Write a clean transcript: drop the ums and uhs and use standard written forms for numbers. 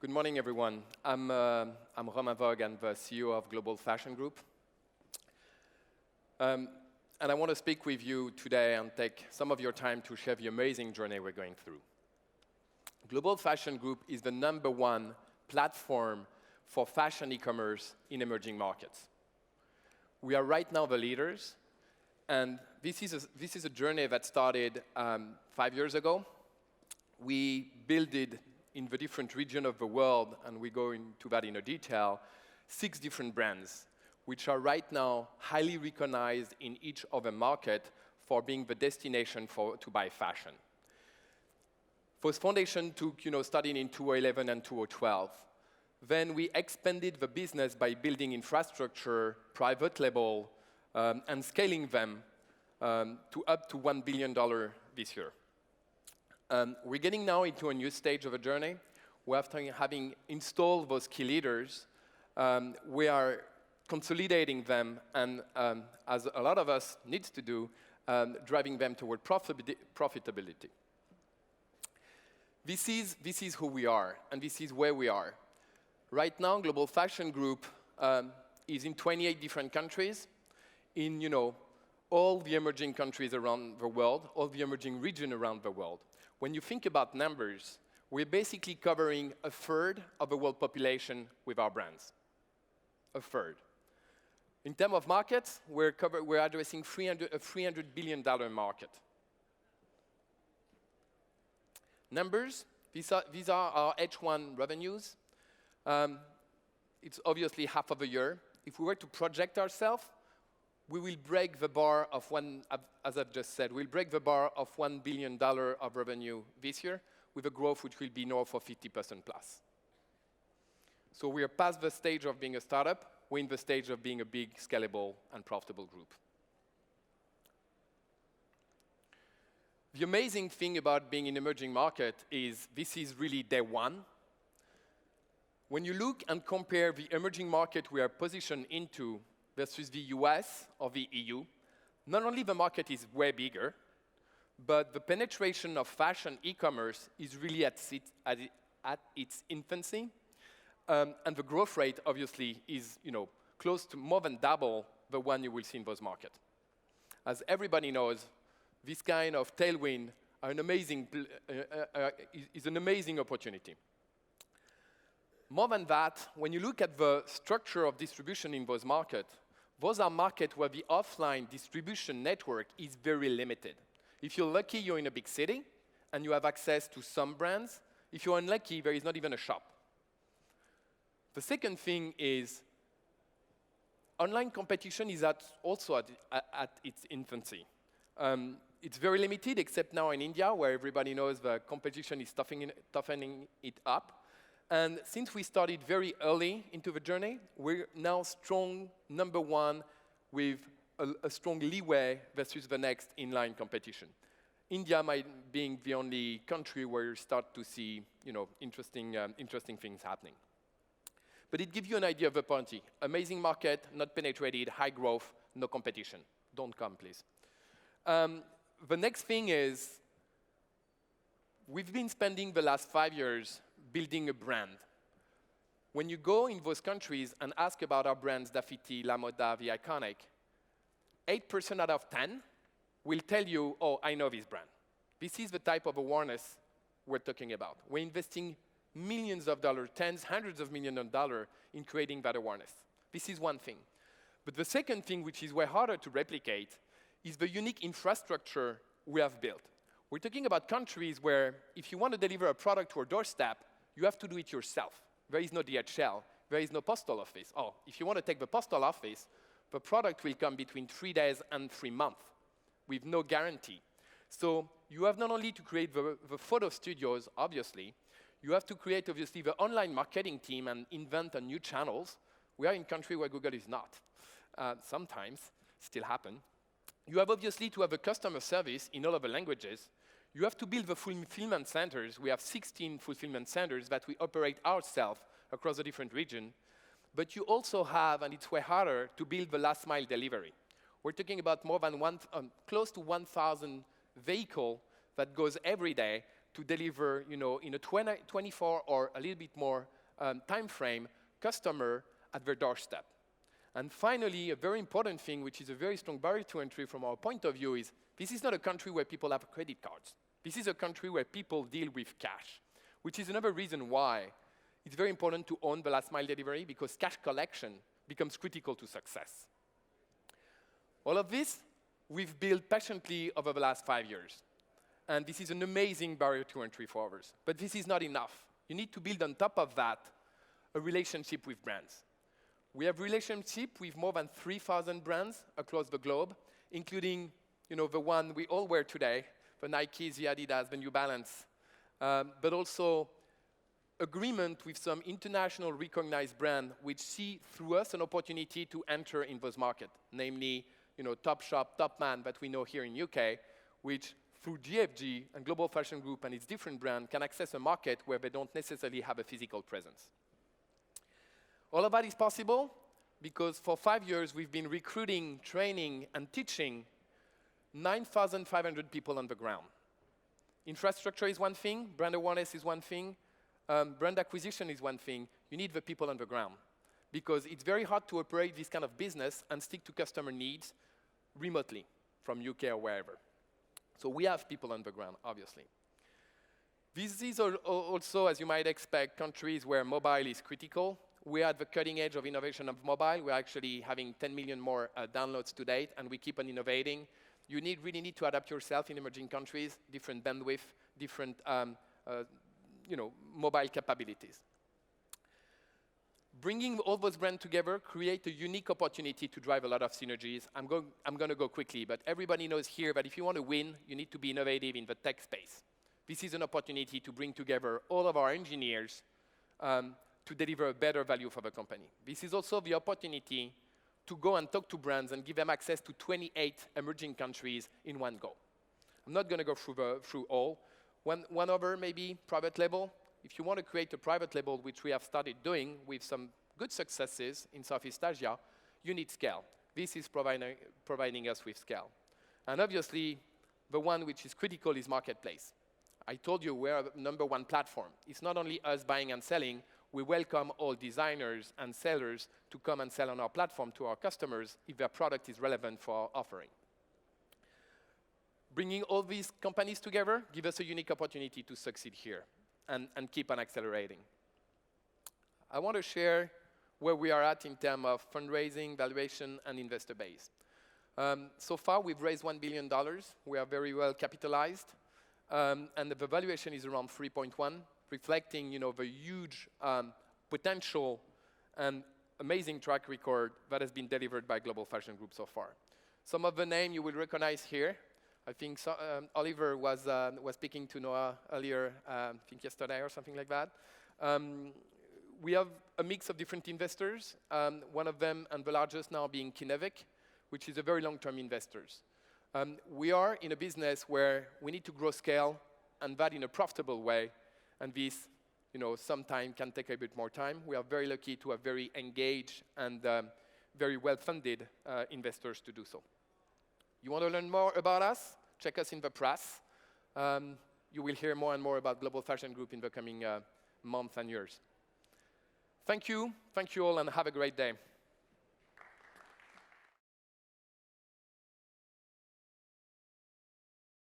Good morning, everyone. I'm Romain Voog. I'm the CEO of Global Fashion Group. And I want to speak with you today and take some of your time to share the amazing journey we're going through. Global Fashion Group is the #1 platform for fashion e-commerce in emerging markets. We are right now the leaders, and this is a journey that started 5 years ago. We built it in the different regions of the world, and we go into that in a detail, 6 different brands, which are right now highly recognized in each of the market for being the destination to buy fashion. First foundation took, starting in 2011 and 2012. Then we expanded the business by building infrastructure, private label, and scaling them to up to $1 billion this year. We're getting now into a new stage of a journey. After having installed those key leaders, we are consolidating them and, as a lot of us need to do, driving them toward profitability. This is who we are, and this is where we are. Right now, Global Fashion Group is in 28 different countries, in all the emerging countries around the world, all the emerging regions around the world. When you think about numbers, we're basically covering a third of the world population with our brands. A third. In terms of markets, we're addressing a $300 billion market. Numbers, these are our H1 revenues. It's obviously half of a year. If we were to project ourselves, we will break the bar of as I've just said, we'll break the bar of $1 billion of revenue this year with a growth which will be north of 50% plus. So we are past the stage of being a startup. We're in the stage of being a big, scalable, and profitable group. The amazing thing about being in emerging market is this is really day one. When you look and compare the emerging market we are positioned into versus the US or the EU, not only the market is way bigger, but the penetration of fashion e-commerce is really at its infancy. And the growth rate, obviously, is close to more than double the one you will see in those markets. As everybody knows, this kind of tailwind is an amazing opportunity. More than that, when you look at the structure of distribution in those markets, those are markets where the offline distribution network is very limited. If you're lucky, you're in a big city, and you have access to some brands. If you're unlucky, there is not even a shop. The second thing is online competition is also at its infancy. It's very limited, except now in India, where everybody knows the competition is toughening it up. And since we started very early into the journey, we're now strong #1 with a strong leeway versus the next inline competition. India being the only country where you start to see interesting things happening. But it gives you an idea of the opportunity. Amazing market, not penetrated, high growth, no competition. Don't come, please. The next thing is, we've been spending the last 5 years building a brand. When you go in those countries and ask about our brands, Dafiti, La Moda, The Iconic, 8% out of 10 will tell you, oh, I know this brand. This is the type of awareness we're talking about. We're investing millions of dollars, tens, hundreds of millions of dollars in creating that awareness. This is one thing. But the second thing, which is way harder to replicate, is the unique infrastructure we have built. We're talking about countries where if you want to deliver a product to a doorstep, you have to do it yourself. There is no DHL. There is no postal office. Oh, if you want to take the postal office, the product will come between 3 days and 3 months with no guarantee. So you have not only to create the photo studios, obviously, you have to create, obviously, the online marketing team and invent new channels. We are in a country where Google is not. Sometimes, still happen. You have, obviously, to have a customer service in all of the languages. You have to build the fulfillment centers. We have 16 fulfillment centers that we operate ourselves across the different regions. But you also have, and it's way harder, to build the last mile delivery. We're talking about more than close to 1,000 vehicles that goes every day to deliver, in a 24 or a little bit more time frame, customer at their doorstep. And finally, a very important thing, which is a very strong barrier to entry from our point of view, is this is not a country where people have credit cards. This is a country where people deal with cash, which is another reason why it's very important to own the last mile delivery, because cash collection becomes critical to success. All of this we've built patiently over the last 5 years. And this is an amazing barrier to entry for others. But this is not enough. You need to build on top of that a relationship with brands. We have relationship with more than 3,000 brands across the globe, including the one we all wear today, the Nikes, the Adidas, the New Balance, but also agreement with some international recognized brands which see through us an opportunity to enter in those markets, namely Topshop, Topman that we know here in UK, which through GFG and Global Fashion Group and its different brands can access a market where they don't necessarily have a physical presence. All of that is possible because for 5 years we've been recruiting, training, and teaching 9,500 people on the ground. Infrastructure is one thing, brand awareness is one thing, brand acquisition is one thing. You need the people on the ground because it's very hard to operate this kind of business and stick to customer needs remotely from UK or wherever. So we have people on the ground, obviously. This is also, as you might expect, countries where mobile is critical. We're at the cutting edge of innovation of mobile. We're actually having 10 million more downloads to date, and we keep on innovating. You really need to adapt yourself in emerging countries, different bandwidth, different mobile capabilities. Bringing all those brands together create a unique opportunity to drive a lot of synergies. I'm going to go quickly, but everybody knows here that if you want to win, you need to be innovative in the tech space. This is an opportunity to bring together all of our engineers to deliver a better value for the company. This is also the opportunity to go and talk to brands and give them access to 28 emerging countries in one go. I'm not going to go through all. One other, maybe, private label. If you want to create a private label, which we have started doing with some good successes in Southeast Asia, you need scale. This is providing us with scale. And obviously, the one which is critical is marketplace. I told you we're the #1 platform. It's not only us buying and selling. We welcome all designers and sellers to come and sell on our platform to our customers if their product is relevant for our offering. Bringing all these companies together gives us a unique opportunity to succeed here and keep on accelerating. I want to share where we are at in terms of fundraising, valuation, and investor base. So far, we've raised $1 billion. We are very well capitalized. And the valuation is around 3.1, reflecting the huge potential and amazing track record that has been delivered by Global Fashion Group so far. Some of the names you will recognize here. I think Oliver was speaking to NOAH earlier, I think yesterday or something like that. We have a mix of different investors, one of them and the largest now being Kinetic, which is a very long-term investors. We are in a business where we need to grow scale and that in a profitable way, and this sometimes can take a bit more time. We are very lucky to have very engaged and very well-funded investors to do so. You want to learn more about us? Check us in the press. You will hear more and more about Global Fashion Group in the coming months and years. Thank you all, and have a great day.